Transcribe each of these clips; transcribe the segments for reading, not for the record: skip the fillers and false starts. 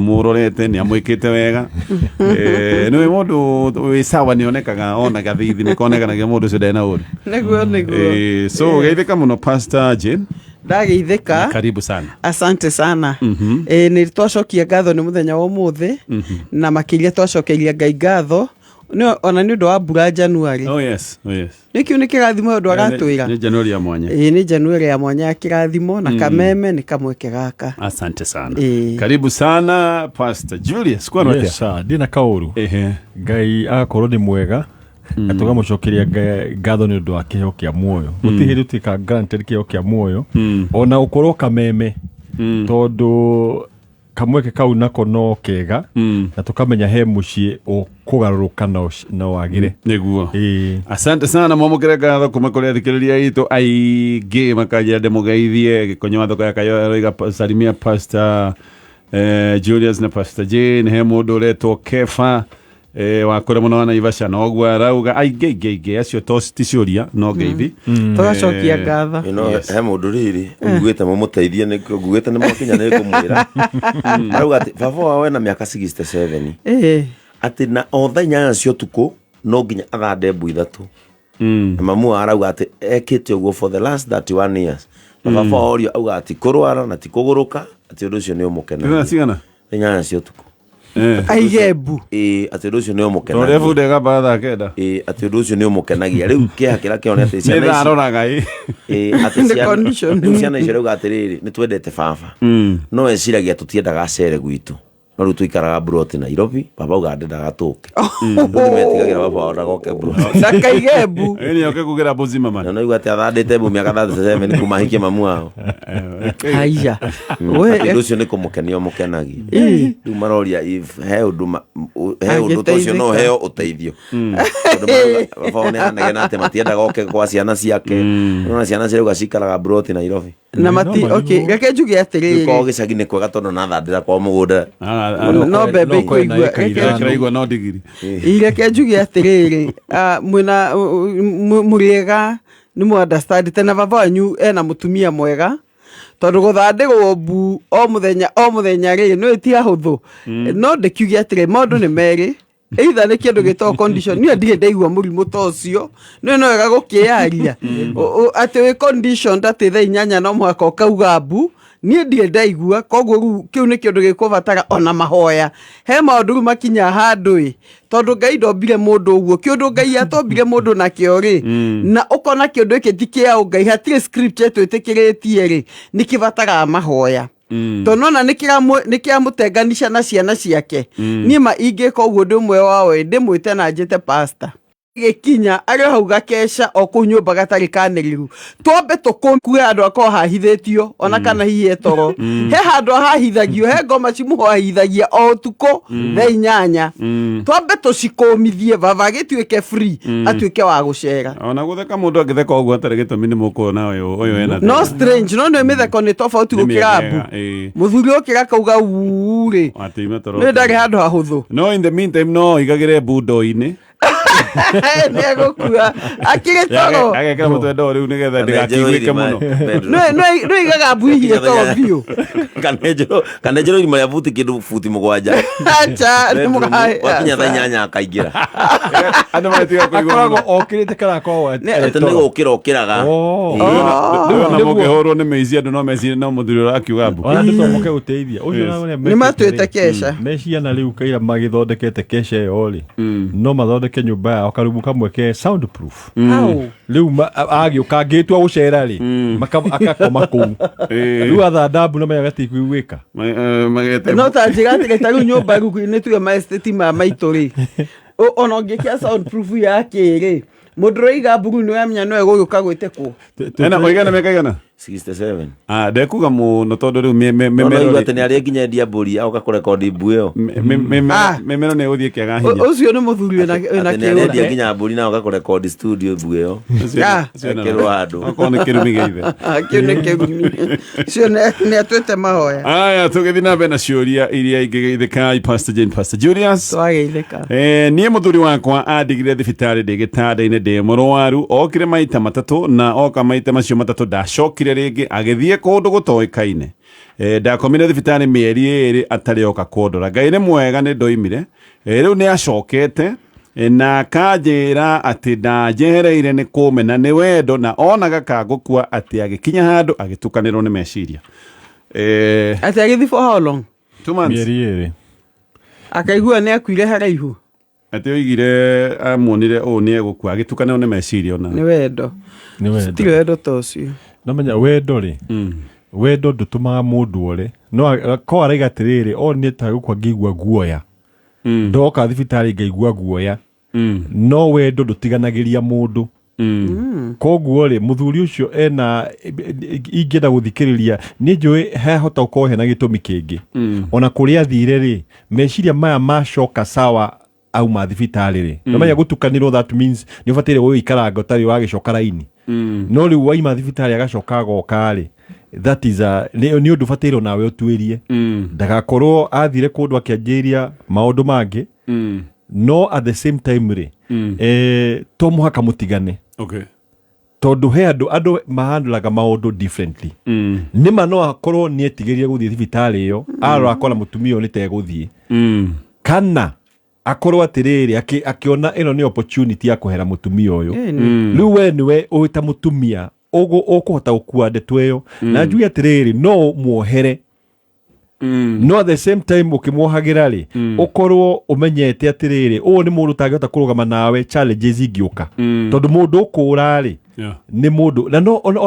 murorete ni amwikite wega no mundu we sawa ni onekaga ona gathithi ni konekanaga mundu ucio ndena uru Neguo so geithika muno Pastor Jane. Ndageithika. Karibu sana. Asante sana. Ni twacokia ngatho ni muthenya wa umuthi na makiria twacokeria Ngai ngatho no ona ni undu wa mbura January. Oh yes. Nikiu ni kirathimo undu agatwira. Ni January ya mwanya. Ni January ya mwanya kirathimo na kameme ni kamweke gaka. Asante sana. Karibu sana Pastor Julius. Kwa nini? Yes, ndina kauru. Ngai akorwo ni mwega. Atugamucokeria ngatho ni undu wa kiheo kia muoyo. Gutihiri utika granted kiheo kia muoyo. Ona ukorwo kameme. Tondu kamweke kau nako no kega na tukamenya he mucii ukugaruruka na wagire niguo. Asante sana mwamukire ngatho kuma kuri athikiriria itu aingi makajira ndemugeithie Gikonyo mathoko ya kayo salimia Pastor Julius na Pastor Jane. He mundu uretwo Kefa wakore muno wana Ivasha no gwa rauga aigege acio ticiuria no geithi twacokia ngatho he mundu riri ngwite mumuteithie ni ngwite ni mwakinya ni kumwira rauga ati baba wawe na miaka 67 ati na othenya acio tuko no nginya athande mbu ithatu mamu arauga ati ekite uguo for the last 31 years baba orio auga ati kurwara na ti kuguruka ati undu ucio ni umukena ni cigana nya acio tuko aigebu ati undu ucio ni umukenagia Torefu ndega batha kenda ati undu ucio ni umukenagia riu kia kira kione ati ciana ici aroraga ati ciana icio rauga atiriri ni twendete baba no eciragia tutiendaga acere gwitu no riu tuikaraga Broti Nairobi baba uga ndendaga tuke ndu metigagira baba ona goke Broti sakaigebu ni oke kugira buzima man no igwa ati athandite mbu miaka 37 kumahikia mamu wao aija we nducio ni kumukenia mukenagia riu maroria if he undu tocio no heo uteithio baba ona anegena ati matiendaga goke kwa ciana ciake no ciana ciauga cikaraga Broti Nairobi na mati okay reke njuge atiriri ko gicagi ni kwega tondu na thandira kwa mugunda no bebe ikoigua no digiri reke njuge atiriri mwina muriega ni mu understand tena baba wanyu ena mutumia mwega tondu guthandirwo mbu o muthenya ri no ti ahuthu no ndikiuge atire maundu ni meri either ni kindu gito condition ni ndire ndaigua murimu tocio no wega gukiaria ati we condition ati thaa 8 no mwaka ukauga mbu ni ndire ndaigua koguo kiu ni kindu gikubatara ona mahoya he maundu makinya handu tondu Ngai ndombire mundu uguo kindu Ngai atombire mundu na kio ri na ukona kindu iki tikia Ngai hatire scripture twitikiretie ri ni kibatara mahoya tonona nikia mutenganisha na ciana ciake nima ingika uguo ndimwe wawe ndimwite na njete pastor gikinya ari hau gakesha okunyumba gatari kaniriru twambe tukumkue andu akoo hahithitio ona kana hihi toro he handu hahithagio he ngoma cimuhahithagia o tuko thaa 8 twambe tucikomithie baba gituike free atuike wa gucera ona gutheka mundu angitheka uguo atari gitumi ni mukuona uyu ena no strange no mitheko ni tofauti gukirabu muthuri ukira kauga uri atime toro ni ndari handu hahuthu no in the meantime no igagire budo-ini nego kuwa akire toro agekera mutwendo riu nigetha ndigakiguike muno no igaga mbuihi toro bio kanejero ni maya futi kindu futi mugwanja acha ni mugae wakinya thaa 8 akaingira andu matiga akoragwo okirite kana kwa ati ni gukira okiraga na mugehoro ni meizia andu no meci no muthuri urakiuga mbu ona tutomoke uteithia ucio ni matwete kesha meci ana riu kaira magithondekete kesha yoli no mathondeke nyumba yao karibu kamweke soundproof riu agiuka ngitwa gucera ri akakoma kuu riu athadambu na mayagati kuigwika magete no tanjigati ta riu nyumba ruku ni tuwe ma estate ma maituri ona ngikia soundproof yake ri mudroiga mburu no yamenya no eguka gwitekwo ena koigana mekaigana 67 ndekuga muno tondu riu memero ati ni ari nginya ndia mburi auka kurekondi mbu iyo memero ni uthie kiaga hinya ucio ni muthuri na kiura ndia nginya mburi na auka kurekondi studio mbu iyo kero andu akone kirumi geithe akone kirumi cio ni atwete mahoya aya tugithi na bena ciuria iria ingigeitheka Pastor Jane Pastor Julius twageitheka nie muthuri wakwa andigire thibitari ndigitanda-ini ndi murwaru okire maita matatu na oka maita macio matatu ndacokire acokire rĩngĩ agĩthiĩ kũndũ gũtoĩkaine ndakomire thibitarĩ mĩeri 2 atarĩ oka kũndora. Ngai nĩ mwega, nĩ ndoimire rĩu nĩ acokete na kanjĩra atĩ ndanjehereire nĩ kũmena nĩ wendo na onaga kangũkua atĩ agĩkinya handũ agĩtukanĩrwo nĩ meciria. Atĩ agĩthiĩ for how long? 2 months. Mĩeri 2. Akaigua nĩ akuire haraihu. Atĩ oigire amuonire nĩ egũkua agĩtukanĩrwo nĩ meciria ona. Nĩ wendo. Ti wendo ta ũcio. Namenya wendo rĩ. Wendo ndũtũmaga mũndũ ore. No ko araiga atĩrĩrĩ nĩ ta gũkua ngĩigua guoya. Ndoka thibitarĩ ngaigua guoya. No wendo ndũtiganagĩria mũndũ. Koguo rĩ mũthuri ũcio ingĩenda gũthikĩrĩria nĩ njũĩ hehota gũkorwo hena gĩtũmi kĩngĩ. Ona kũrĩa athire rĩ meciria maya macoka sawa auma thibitarĩ rĩ. Namenya gũtukanĩrwo that means nĩ ũbataire gũikaranga ũtarĩ wagĩcoka raini. No rĩu waima thibitarĩ agacoka agoka rĩ, that is nĩ ũndũ ũbataire nawe ũtuĩrie. Ndagakorwo athire kũndũ akĩanjĩria maũndũ mangĩ. No at the same time rĩ to mũhaka mũtigane. Okay. Tondũ he andũ mahandlaga maũndũ differently. Nĩma no akorwo nĩ etigĩrire gũthiĩ thibitarĩ ĩyo arora akora mũtumia ũyũ nĩ tegũthiĩ. Kana akorwo atĩrĩrĩ akĩona ĩno nĩ opportunity ya kũhera mũtumia ũyũ. Rĩu we nĩwe ũta mũtumia ũkũhota gũkua ndeto ĩyo na njui atĩrĩrĩ no muohere. No at the same time ũkĩmuohagĩra rĩ ũkorwo ũmenyete atĩrĩrĩ ũũ nĩ mũndũ tangĩhota kũrũgama nawe challenges ingĩũka. Tondũ mũndũ ũkũra rĩ nĩ mũndũ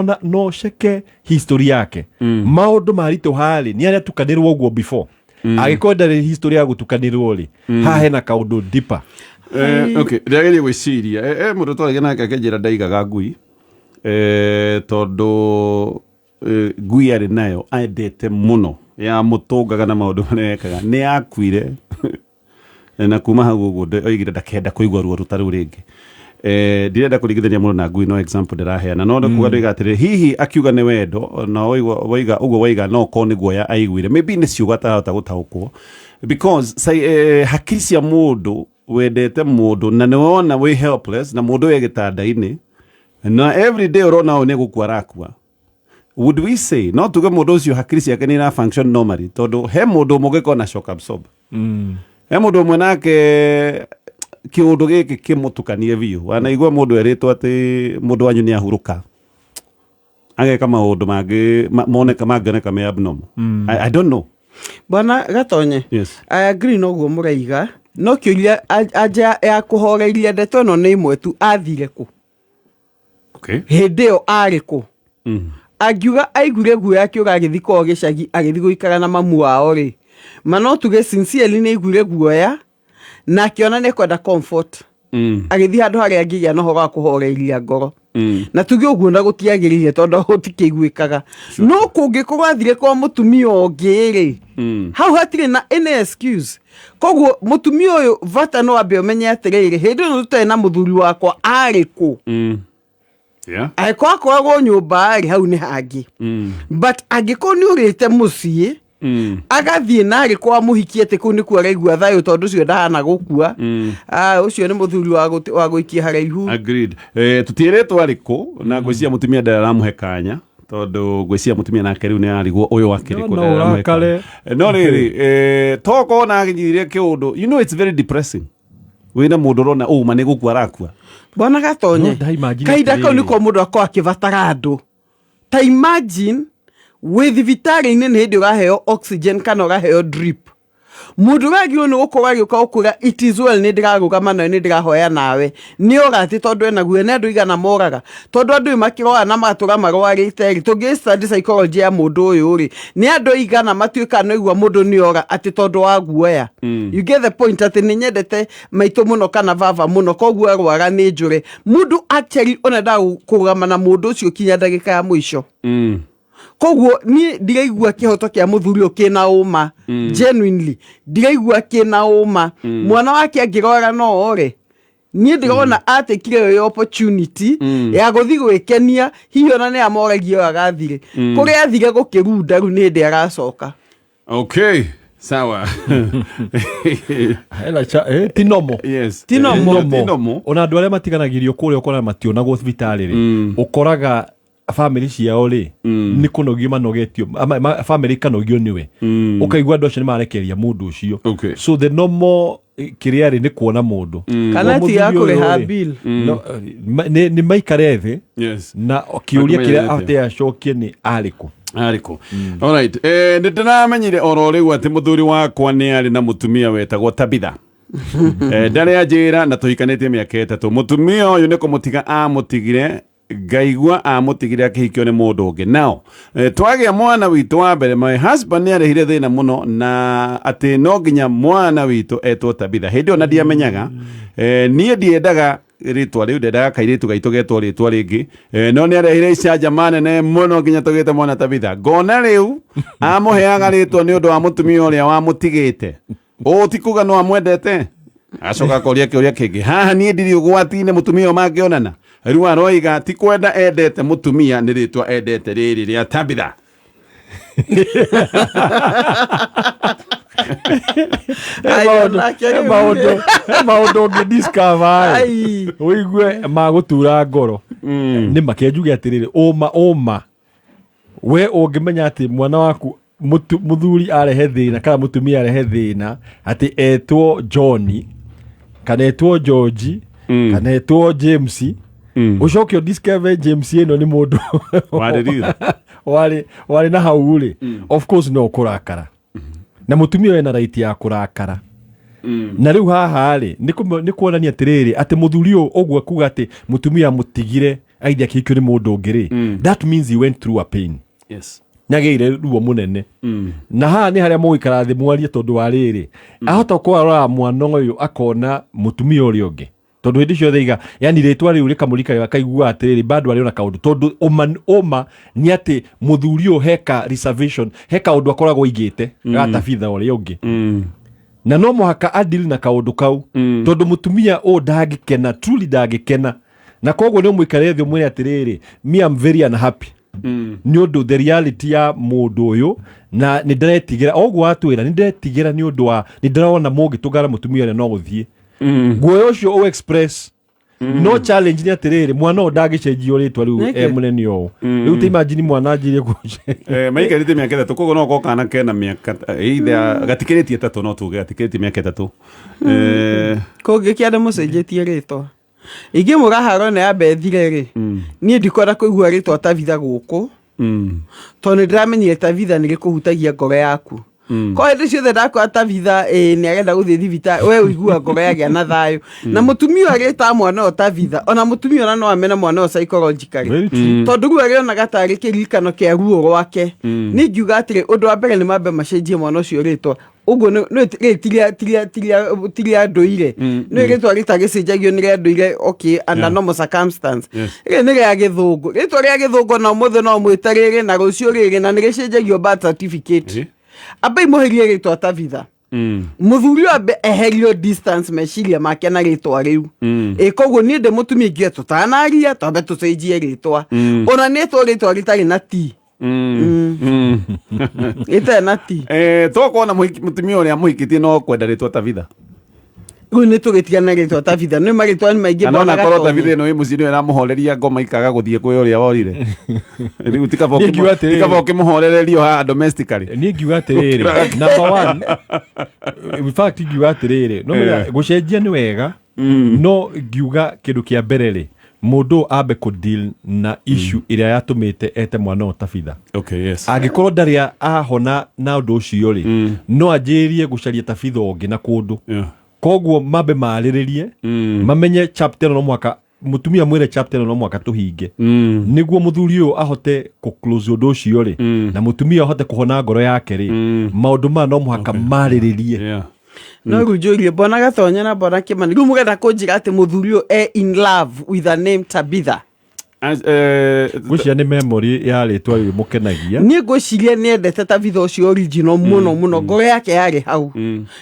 na no ceke history yake. Maũndũ maritũ harĩ nĩ arĩa tukanĩrwo ũguo before. Agĩkorwo ndarĩ history ya gũtukanĩrwo rĩ haha hena kaũndũ deeper. Okay, ndagĩrĩire gwĩciria mũndũ twarĩgia nake akĩnjĩra ndaigaga ngui tondũ ngui arĩ nayo endete mũno ya mũtũngaga na maũndũ marĩa ekaga nĩ akuire na kuma hau ũguo oigire ndakenda kũigua ruo ruta rũu rĩngĩ. Ndirenda kũringithania mũno na ngui, no example ndĩraheana, no nĩ kuga ndoiga atĩrĩrĩ hihi akiuga nĩ wendo na waiga ũguo waiga no korwo nĩ guoya aiguire maybe nĩ ciugo atarahota gũtaũkwo because hakiri cia mũndũ wendete mũndũ na nĩwona wĩ helpless na mũndũ wĩ gĩtanda-inĩ na every day ũrona ũũ nĩ gũkua arakua. Would we say no tuge mũndũ ũcio hakiri ciake nĩ ira function normally tondũ he mũndũ mũgĩko na shock absorb. He mũndũ ũmwe nake kĩũndũ gĩkĩ kĩmũtukanie biũ wanaigua mũndũ erĩtwo atĩ mũndũ wanyu nĩ ahurũka ageka maũndũ mangĩ moneka mangĩoneka me abnormal. I don't know. Bwana Gatonye, I agree noguo mũraiga no kĩũria anja ya kũhoreria ndeto ĩno nĩ imwe tu athire kũ. Okay. Hĩndĩ ĩyo arĩ kũ. Angiuga aigure guoya akĩũga agĩthiĩ kwao gĩcagi agĩthiĩ gũikara na mamu wao rĩ no tuge sincerely nĩ aigure guoya na akĩona nĩ kwenda comfort. Agĩthiĩ handũ harĩa angĩgĩa na ũhoro wa kũhoreria ngoro. Na tuge ũguo na gũtiagĩrĩire tondũ gũtikĩiguĩkaga. No kũngĩkorwo athire kwa mũtumia ũngĩ rĩ hau hatirĩ na any excuse. Koguo mũtumia ũyũ bata no ambe ũmenye atĩrĩrĩ hĩndĩ ĩno tũtarĩ na mũthuri wakwa arĩ kũ. Angĩkorwo akoragwo nyũmba rĩ hau nĩ hangĩ. But angĩkorwo nĩ ũrĩte mũciĩ agathiĩ na agĩkorwo mũhikie atĩ kũu nĩkuo araigua thayũ tondũ ũcio ndahana gũkua ũcio nĩ mũthuri wa gũikia haraihu. Agreed. Tũtiĩrĩtwo arĩ kũ na ngwĩciria mũtumia ndaramũhe kanya tondũ ngwĩciria mũtumia nake rĩu nĩ ararigwo ũyũ wakĩrĩ kũ ndaramũhe kanya. No rĩrĩ tokorwo na agĩthire kĩũndũ you know it's very depressing wĩna mũndũ ũrona ũma nĩ gũkua arakua. Bwana Gatonye kahinda kau nĩko mũndũ akorwo akĩbatara andũ ta imagine wĩ thibitarĩ-inĩ nĩ hĩndĩ ũraheo oxygen kana ũraheo drip. Mũndũ ũragĩrwo nĩ gũkorwo agĩũka gũkwĩra it is well nĩ ndĩrarũgama nawe nĩ ndĩrahoya nawe nĩ ora atĩ tondũ ena guoya nĩ andũ igana moraga tondũ andũ makĩroa na matũra marwarĩte rĩ tũngĩ study psychology ya mũndũ ũyũ rĩ nĩ andũ igana matuĩka no igua mũndũ nĩ ora atĩ tondũ wa guoya. You get the point atĩ nĩ nyendete maitũ mũno kana baba mũno koguo arwara nĩ njũre mũndũ actually ona ndakũrũgama na mũndũ ũcio kinya ndagĩka ya mũico. Koguo niĩ ndiraigua kĩhoto kĩa mũthuri ũkĩna ũma genuinely ndiraigua kĩna ũma mwana wake angĩrora no ore niĩ ndĩrona atekire yo opportunity ya gũthiĩ gwĩkenia hihi ona nĩ amoragia agathire kũrĩa athire gũkĩrunda rĩu nĩ ndĩ aracoka. Okay. Sawa. Tinomo. Yes. Tinomo. Ona andũ arĩa matiganagĩrio kũrĩa ũkoraga mationagwo thibitarĩ rĩ ũkoraga family ciao ri ni kunogio manogetio family kanogio niwe ukaigua ndo cio ni marekeria mundu ucio so the normal kiriari ni kuona mundu kana ti akuriha bill ni maikare thi na kiuria kiria ate acokie ni ariku alright ndinamenyire oro riu ati muthuri wakwa ni ari na mutumia wetagwo Tabitha ndari ajira na tuhikanite miaka 3 mutumia uyu ni kumutiga amutigire ngaigua amutigire akihikio ni mundu ungi nao twagia mwana witu wa mbere my husband ni arehire thina muno na ati no nginya mwana witu etwo Tabitha hindi ona ndiamenyaga nie ndiendaga ritwa riu ndendaga kairitu gaitu getwo ritwa ringi no ni arehire icanja manene muno nginya tugite mwana Tabitha ngona riu amuheaga ritwa ni undu wa mutumia uria wamutigite tikuga no amwendete acoka koria kiuria kingi haha nie ndiri ugwati-ini mutumia mangionana riu aroiga ti kwenda endete mutumia ni ritwa endete riri ria Tabitha maundu ngidiscover uigue magutura ngoro ni makenjuge atiriri uma we ungimenya ati mwana waku muthuri arehe thina kana mutumia arehe thina ati etwo John kana etwo George kana etwo James ucokio discover James eno ni mundu wari na hauri of course no kurakara na mutumia wena right ya kurakara na riu haha ri ni kuonania atiriri ati muthuri ogwo kuga ati mutumia mutigire aidha kikyo ni mundu ungiri that means he went through a pain nyageire ruo munene na haha ni haria muikara thi mwarie tondu wa riri ahota kwarora mwana uyu akona mutumia uri ungi tondu hindi ciothe iga yani ritwa riu rikamurika akaigua atiriri bado ari ona kaundu tondu oma ni ati muthuri uyu heka reservation heka undu akoragwo igite Tabitha uri ungi na no muhaka adil na kaundu kau tondu mutumia ndagikena truly ndagikena na koguo ni muikare thi mwire atiriri me am very unhappy ni undu the reality ya mundu uyu na ni ndiretigira ogwo atwira ni ndiretigira ni undu wa ni ndirona mugi tugara mutumia ne no guthie guoyo cio o express no challenge ni atiriri mwana ndagicenjio ritwa riu munene o riu te imagine mwana njire kuce maikarite miaka 3 koguo no ko kana kena miaka either gatikiritie 3 no tuge gatikiritie miaka 3 kogi kiada mucenjetie ritwa igi muraharo ne abethire ri ni ndikora kuigua ritwa Tabitha guku tondu ndiramenyire Tabitha ni gikuhutagia ngoro yaku ko ndi ciothe ndakwa Tabitha ni arenda guthii thibitari we uigua ngoro yake na thayo na mutumia agita mwana o Tabitha ona mutumia ona no amena mwana o psychologically tondu ruo ariona gatari kiririkano kia ruo rwake ni ngiuga atiri undu wa mbere ni mambe macenjie mwana ucio ritwa ugo no tiria ndoire no ritwa ritagicenjagio ni ndoire okay under normal circumstance ni ria githungu ritwa ria githungu na muthe no mwitarire na rucio riri na nigicenjagio birth certificate abai muherie ritwa Tabitha muthuri abe eherio distance meciria make na ritwa riu koguo ni nde mutumia ingi tutanaria twabe tucenjie ritwa ona ritwa ritari na ti ita na ti tokona mutumia uria muhikitie no kwenda ritwa Tabitha riu ni tugitiana ritwa Tabitha ni maritwa ni maingi bona korwo Tabitha no imucini era muhoreria ngoma ikaga guthie kwi uria worire riu tikaboke muhorererio ha domestically ni ngiuga atiriri number 1 in fact ngiuga atiriri no gucenjia ni wega no ngiuga kindu kia mbere ri mundu abe ku deal na issue iria yatumite ete mwana o Tabitha agikorwo ndari ahona na undu ucio ri no anjirie gucaria Tabitha ungi na kundu koguo mabe mariririe mamenye chapter no mwaka mutumia mwire chapter no mwaka tuhinge niguo muthuri uyu ahote ku close undu ucio ri na mutumia ahote kuhona ngoro yake ri maundu ma no mwaka mariririe no rujurie bona Gatonye na bona Kimani riu mugenda kunjira ati muthuri uyu in love with the name Tabitha gucia ni memory ya ritwa ri mukenagia ni guciria ni endete Tabitha ucio original muno ngoro yake yari hau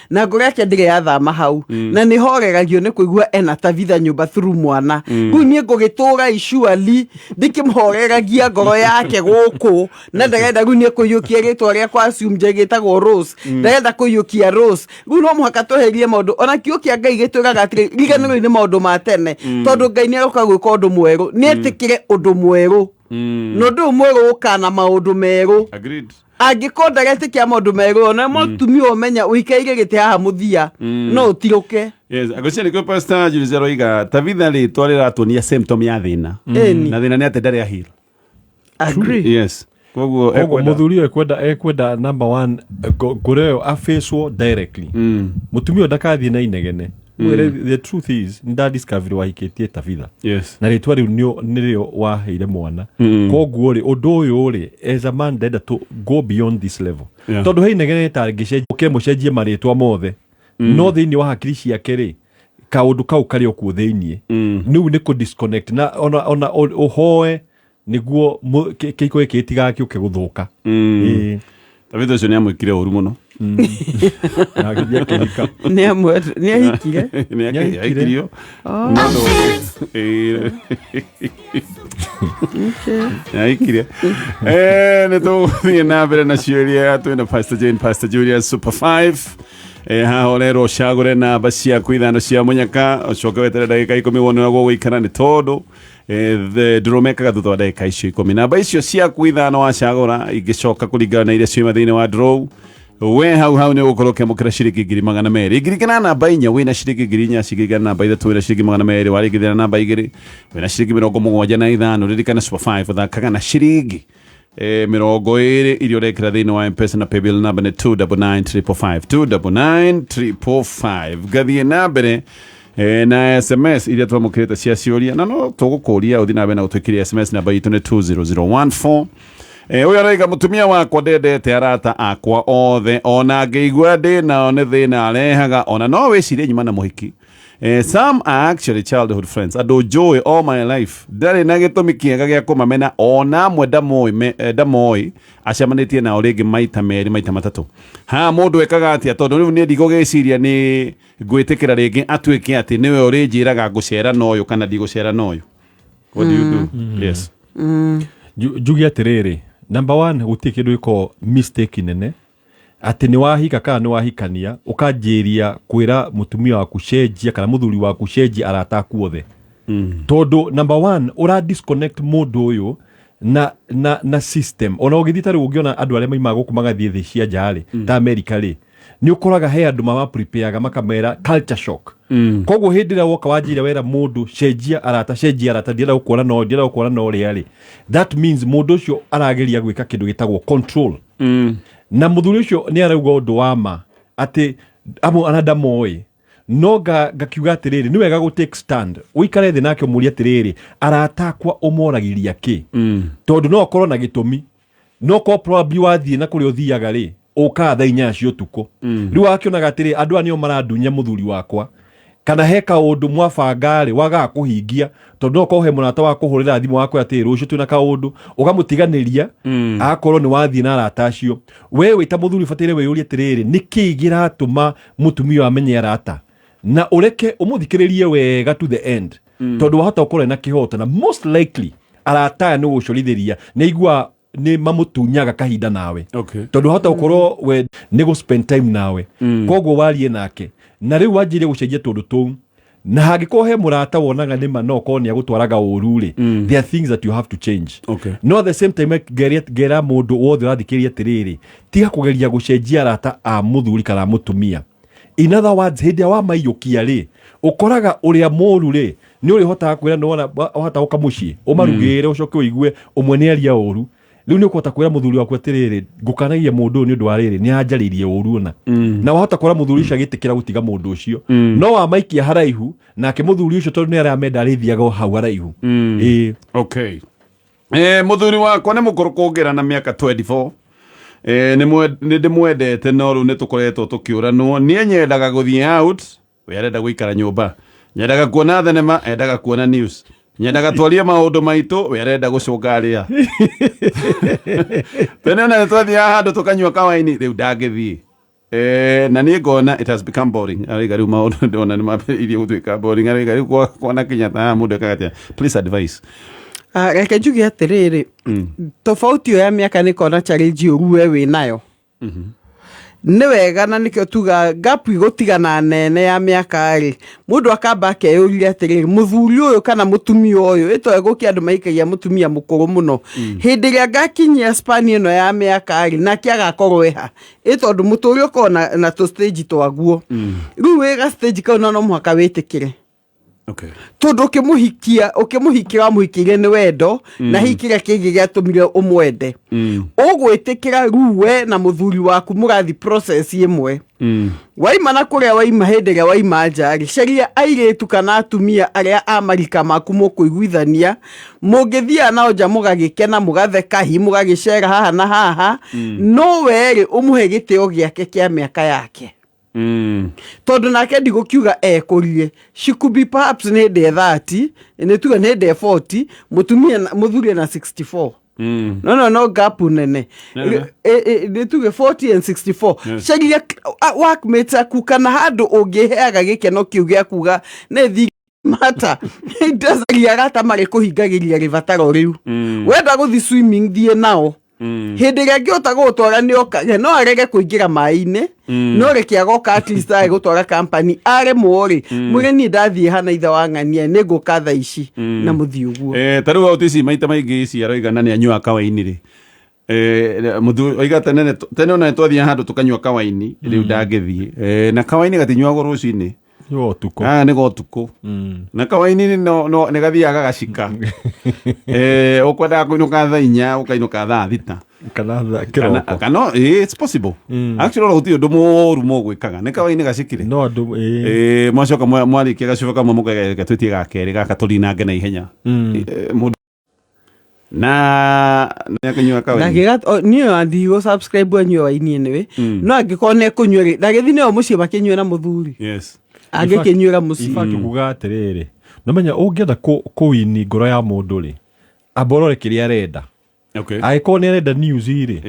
na ngoro yake ndire yathama hau na ni horeragio ni kuigua ena Tabitha nyumba through mwana riu ni ngugitura isually ndikimhoreragia ngoro yake guku na ndarenda riu ni kuyukia ritwa ria kwa assume jegitagwo Rose ndarenda kuyukia Rose riu no muhaka tweherie maundu ona kiukia Ngai gituraga atiri riganiro ni maundu ma tene tondu Ngai ni aroka gwika undu mweru ni etikire undu mweru no ndu mweru ukana maundu meru agreed angikonda getikia maundu meru na mutumia umenya uikaire gite haha muthia no utiruke yes agociani ko pastor Julius aroiga tabitha ri twarira tunia symptom ya thina na thina ni ate ndari ahil agree yes koguo muthuri ekwenda number 1 ngureo afacwo directly mutumia ndakathie na inegene the truth is nda discovery wahikitie tabitha yes na ritwa riu nirio waheire mwana koguo ri undu uyu ri as a man that to go beyond this level tondu he inegene tarigicejia ukemucenjie maritwa mothe no thiini wa hakiri ciake ri kaundu kau kari okuo thiini niu ni ku disconnect na ona uhoe niguo kiko ikitiga kiuke guthuka tabitha ucio ni amwikire uru muno na githia kirika ni ahikire ni akirio aikiria ni tuthie na mbere na ciuria twina Pastor Jane Pastor Julius Super 5 hahorero cagure namba ciaku ithano cia munyaka ucoke wetere ndagika 10 wonagwo gwikara ni tondu nduromekaga thutha wa ndagika icio 10 namba icio ciaku ithano wacagura igicoka kuringana na iria ciuma thiini wa draw we hau ni gukorwo kemukira ciringi 200 igirikana namba 4 wina ciringi 4 cigigana namba 3 wina ciringi 200 warigithana namba 2 wina ciringi 75 ririkana Super 5 thakaga na ciringi 20 irio rekira thiini wa M-Pesa na paybill number ni 299555 299555 gathie na mbere na SMS iria twamukirite cia ciuria na no tugukuria uthi na mbere na utwikiria SMS namba itu ni 20014 uyu araiga mutumia wakwa ndendete arata akwa othe ona ngeigua ndi nao ni thina arehaga ona no wicirie nyuma na muhiki some are actually childhood friends ado joy all my life ndari na gitumi kiega gia kumamena ona mwe ndamoi acamanitie nao ringi maita meri maita matatu ha mundu ekaga atia tondu riu ni ndigo geciria ni ngwitikira ringi atwike ati niwe urinjiraga ngucera noyo kana ndigucera noyo what do you do yes jugi atiriri number 1 guti kindu iko mistake nene ati ni wahika kana ni wahikania ukanjiria kwira mutumia waku cenjia kana muthuri waku cenjia arata kuothe tondu number 1 ura disconnect mundu uyu na system ona ugithita ri ungiona andu aria maimaga guku magathie thi cia njari ta America ri ni ukoraga he andu mama prepareaga makamera culture shock koguo hindira woka wanjira wera mundu cenjia arata ndira gukuona no ri that means mundu ucio arageria gwika kindu gitagwo control na muthuri ucio ni arauga undu wa ma ati amo anada moi no gakiuga atiriri ni wega go take stand uikare thi nake umuria atiriri aratakwa umoragiria ki tondu no akorwo na gitumi no ko probably wathie na kuri uthiaga ri uka tha inya cio tuko riu akionaga atiri andu anio maradunya muthuri wakwa kana heka undu mwabangari waga kuhingia tondu no he munata wa kuhurira thimu wakwa atiri rucio twina kaundu ugamutiganiria akorwo ni wathie na arata acio we wita muthuri fatire we uri atiriri niki giratuma mutumia amenye arata na ureke umuthikiririe wega to the end tondu wahota ukorwo na kihota na most likely arata ni gucorithiria ni igua ni mamutunyaga kahinda nawe tondu hota ukorwo we ni go spend time nawe koguo warie nake na riu wanjire gucenjia tondu tou na hangiko he murata wonaga ni manoko ni agutwaraga ururi there are things that you have to change no at the same time gera mundu wothe rathikiria tiriri tiga kugeria gucenjia arata a muthuri kana mutumia in other words hindi wa maiyukia ri ukoraga uria moru ri ni uri hota kwira no hota ukamucie umarugire ucoke uigue umwe ni aria uru riu ni ukota kwira muthuri waku atiriri ngukanagia mundu ni undu wa riri ni anjaririe uru na wahota kwira muthuri ucio agitikira gutiga mundu ucio no wa maikia haraihu nake muthuri ucio tondu ni aramenda arithiaga hau haraihu okay muthuri wakwa ni mukuru kungira na miaka 24 ni ndimwendete no riu ni tukoretwo tukiuranwo ni nyendaga guthie out we arenda guikara nyumba nyendaga kuona thenema endaga kuona news nyendaga twarie maundu maitu we arenda gucungaria tene na twathia handu tukanyua kawaini riu ndangithie na ni ngona it has become boring ariga riu maundu ndona ni mabirie gutwika boring ariga riu kuona kinya ta mundu akatia please advice reke njuge atiriri tofauti ya miaka ni kona challenge uru we nayo nĩ wega na nĩkĩo tuga gap igũtigana nene ya mĩaka rĩ mũndũ akamba akeyũria atĩrĩrĩ mũthuri ũyũ kana mũtumia ũyũ ĩto gũkĩ andũ maikagia mũtumia mũkũrũ mũno hĩndĩ ĩrĩa ngakinyia span ĩno ya mĩaka rĩ nake agakorwo eha ĩtondũ mũtũrĩ ũkorwo na tũ stage twaguo rĩu wĩga stage kau no mũhaka wĩtĩkĩre. Okay. Tondu ukimũhikia wamũhikirie nĩ wendo na hikire kĩngĩ gĩatũmire ũmwende ũgwĩtĩkĩra rĩu we na mũthuri waku mũgathi process ĩmwe waima na kũrĩa waima hĩndĩ ĩrĩa waima nja caria airĩtu kana atumia arĩa a marika maku mũkũiguithania mũngĩthiaga nao nja mũgagĩkena mũgatheka hi mũgagĩcera haha na haha no we ũmũhe gĩtĩo gĩake kĩa mĩaka yake. Tondu nake ndigũkiuga ekũrie she could be perhaps nĩ ndĩ 30 nĩ tuga nĩ ndĩ 40 mũthuri na 64 no gap nene nĩ tuge 40 and 64 caria workmates aku kana handũ ũngĩheaga gĩkeno kĩu gĩa kuga nĩ thi mata ndacaria arata marĩ kũhingagĩria rĩbataro rĩu wenda gũthi swimming thiĩ nao hĩndĩ ĩrĩa angĩhota gũgũtwara nĩoka no arege kũingĩra maĩ-inĩ no reke agoka at least arĩ gũtwara company aremwo rĩ mwĩre niĩ ndathiĩ hana ithe wa ng'ania nĩ ngũka thaa ici na mũthiĩ ũguo. Ta rĩu auti ici maita maingĩ ici aroigana nĩ anyua kawaini rĩ mũthuri oiga tene ona twathiĩ handũ tũkanyua kawaini rĩu ndangĩthiĩ na kawaini gatinyuagwo rũcinĩ nĩ gotukũ na kawaini nĩ gathiaga gacika ũkwendaga kũinũka thaa 4 ũkainũka thaa 6 kana it's possible actually gũtirĩ ũndũ mũru mũgwĩkaga nĩ kawaini gacikire no andũ mwacoka mwarĩkia gacuba kamwe mũkageka twĩtie gakerĩ gaka tũrinange na ihenya na nĩakanyua kawaini niĩ athi go subscribe anyue waini nĩwe no angĩkorwo nĩ kũnyua rĩ ndagĩthi nĩo mũciĩ makĩnyue na mũthuri angĩkĩnyuĩra mũciĩ kuga atĩrĩrĩ nomenya ũngĩenda kũwini ngoro ya mũndũ rĩ amborore kĩrĩa arenda angĩkorwo nĩ arenda news rĩ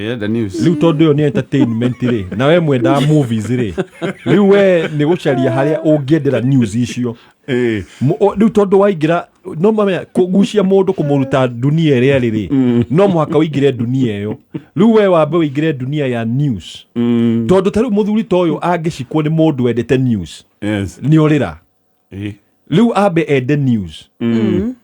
rĩu tondũ ĩyo nĩ entertainment rĩ na we mwendaga movies rĩ rĩu we nĩ gũcaria harĩa ũngĩendera news icio rĩu tondũ waingĩra no mamenya kũgucia mũndũ kũmũruta dunia ĩrĩa rĩrĩ no mũhaka ũingĩre dunia ĩyo rĩu we wambe ũingĩre dunia ya news tondũ ta rĩu mũthuri ta ũyũ angĩcikwo nĩ mũndũ wendete news nĩ orĩra rĩu ambe ende news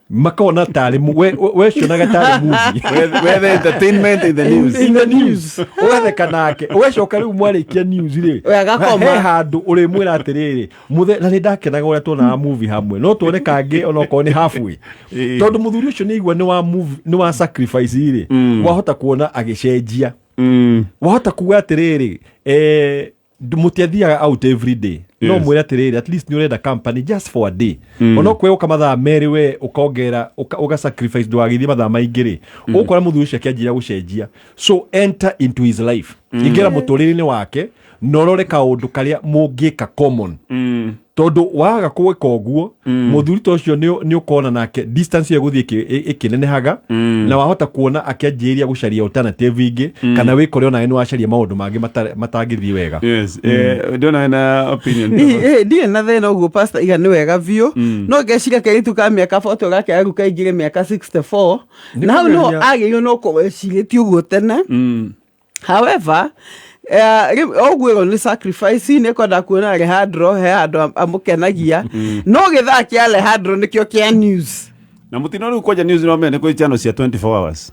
makona tarĩ we cionaga tarĩ movie whether entertainment in the news ũgatheka nake ũgacoka rĩu mwarĩkia news rĩ he handũ ũrĩmwĩra atĩrĩrĩ na nĩ ndakenaga ũrĩa tuonaga movie hamwe no tuone kangĩ onokorwo nĩ halfway tondũ mũthuri ũcio nĩ igua nĩ wa sacrifice rĩ wahota kuona agĩcenjia wahota kuga atĩrĩrĩ mũtiathiaga out every day no mwĩre atĩrĩrĩ at least nĩ ũrenda company just for a day onokwĩũka mathaa merĩ we ũkaongera ũgasacrifice ndwagithie mathaa maingĩ rĩ ũgũkora mũthuri ũcio akĩanjĩra gũcenjia so enter into his life ingĩra mũtũrĩre-inĩ wake norore kaũndũ karĩa mũngĩka common tondũ waga gwĩka ũguo mũthuri ta ũcio nĩ ũkona nake distance ya gũthiĩ ĩkĩnenehaga na wahota kuona akĩanjĩrĩria gũcaria alternative ingĩ kana wĩkore ona nĩ wacaria maũndũ mangĩ matangĩthiĩ wega. Ndona na opinion ndiĩ na thĩna ũguo pastor iga nĩ wega biũ no ngeciria kairitu ka mĩaka 40 gake aru kaingĩre mĩaka 64 na hau no agĩrĩirwo no kũwecirĩtie ũguo tene however ogwĩrwo nĩ sacrifice nĩ kwenda kuona Alejandro he handũ amũkenagia no gĩthaa kĩa Alejandro nĩkĩo kĩa news na mũtino rĩu kwanja news no mene kwĩ channel cia 24 hours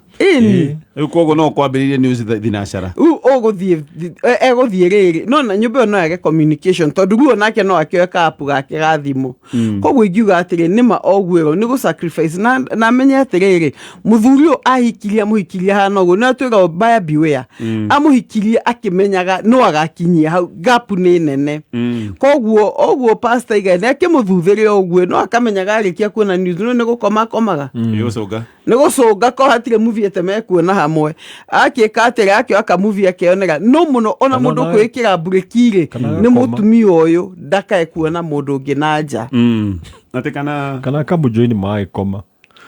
rĩu koguo no kwambĩrĩrie news thinacara egũthiĩ rĩrĩ no na nyũmba ĩyo no yage communication tondũ guo nake no akĩoe kapu gake ga thimũ koguo ingiuga atĩrĩ nĩma ogwĩrwo nĩ gũsacrifice na amenye atĩrĩrĩ mũthuri ũyũ ahikirie amũhikirie hana ũguo nĩ atwĩra buyer beware amũhikirie akĩmenyaga no agakinyia hau gapu nĩ nene koguo pastor iga nĩ akĩmũthuthĩre ũguo no akamenyaga arĩkia kuona news no nĩ gũkoma komaga nĩ gũcũnga ko hatirĩ movie temekuona hamwe akĩka atĩrĩ akĩoka movie akĩonera no mũno ona mũndũ kwĩkĩra bureki-rĩ nĩ mũtumia ũyũ ndakae kuona mũndũ ũngĩ na nja atĩ kana kamũjoini magĩkoma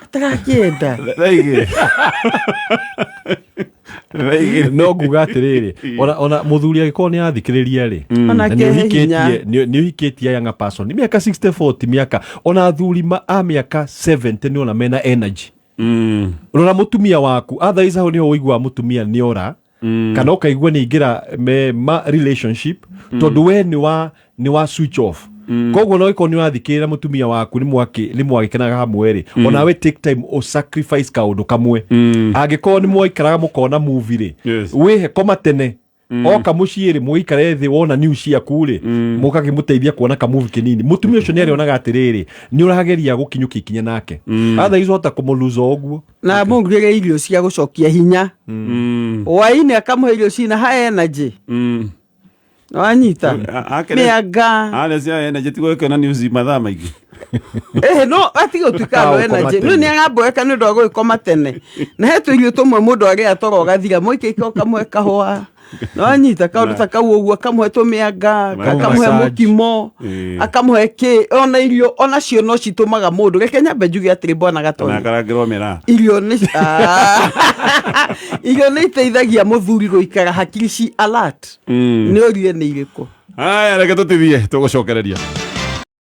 atakĩenda no nguga atĩrĩrĩ ona mũthuri agĩkorwo nĩ athikĩrĩria rĩ nĩ ũhikĩtie young person mĩaka 64 ti mĩaka ona athuri a mĩaka 70 nĩ ona mena energy rora mũtumia waku otherwise hau nĩho ũigua mũtumia nĩ ora kana ukaigua ni ingira ma relationship tondu we ni wa switch off koguo no iko ni wathikira mutumia waku ni mwagikenaga hamwe ri ona we take time o sacrifice kaundu kamwe angiko ni mwaikaraga mukona movie ri wihe koma tene oka muciiri muikare thi wona news cia kuri mukagimuteithia kuona ka movie kinini mutumia ucio ni arionaga atiriri ni urageria gukinyuka ikinya nake atha izota kumuluza oguo na mungire irio cia gucokia hinya waini akamuhe irio cina ha energy wanyita mianga ale cia energy tigo kana news mathaa maingi no atigo tukalo energy no ni agaboeka ni ndo gwikoma tene na hetu irio tumwe mundu agia atoro gathira moikiko kamwe kahwa no anyita kaundu takau oguo kamuhe tumianga akamuhe mukimo akamuhe ki ona irio ona cio no citumaga mundu reke nyambe njuge atiri bwana Gatonye na karangirwo mera irio ni iteithagia muthuri guikara hakiri ci alert ni orie ni iriko aya reke tutithie tugucokereria